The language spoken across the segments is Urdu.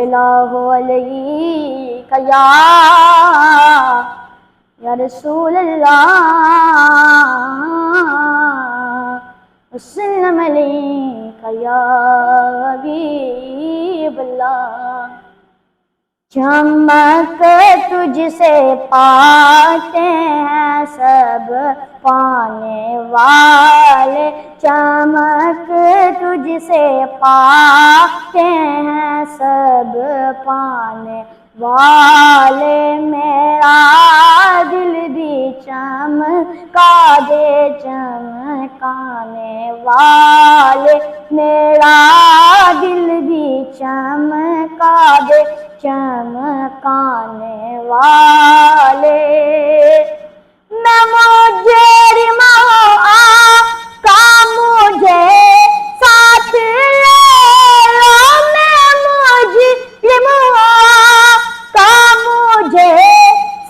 اللہ علیہ یا رسول اللہ، وسلم علیہ یا حبیب اللہ۔ چمک تجھ سے پاتے ہیں سب پانے والے، چمک تجھ سے پاتے ہیں سب پانے والے، میرا دل بھی چمکا دے چمکانے والے، میرا دل بھی چمکا دے چمکانے والے۔ میں مجرم ہوں آقا مجھے ساتھ لے لو، میں مجرم ہوں آقا مجھے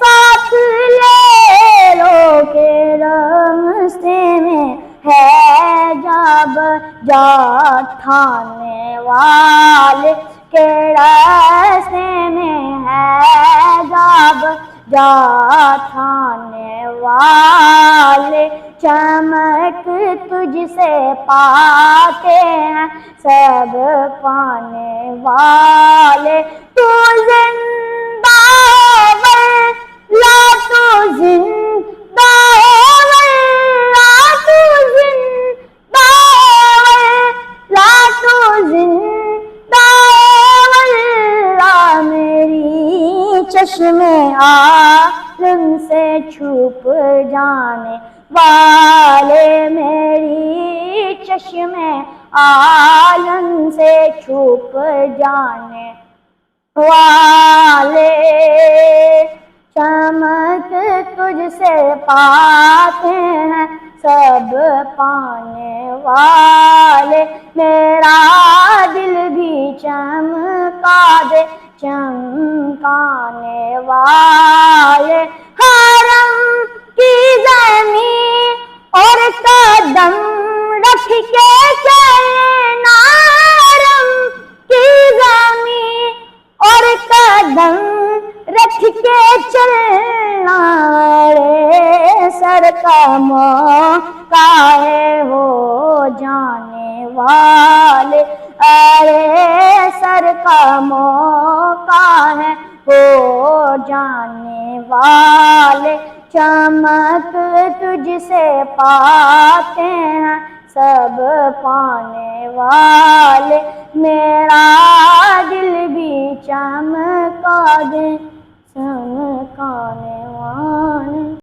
ساتھ لے لو، کہ راستے میں ہے جب جا تھانے والے، کہ راستے میں ہے جب جا تھانے والے، چمک تجھ سے پاتے ہیں سب پانے والے۔ تو زندہ واللہ تو زندہ واللہ، تو زندہ واللہ تو زندہ واللہ، میری چشم عالم سے چھپ جانے والے، میری چشم عالم سے چھپ جانے والے، چمک تجھ سے پاتے ہیں سب پانے والے، میرا دل بھی چمکا دے چمکانے والے۔ حرم کی زمین اور قدم رکھ کے چلنا، حرم کی زمین اور قدم رکھ کے چلنا، ارے سر کا موقع ہے ہو جانے والے، ارے سر کا موقع ہے ہو جانے والے، چمک تجھ سے پاتے ہیں سب پانے والے، میرا دل بھی چمکا دے چمکا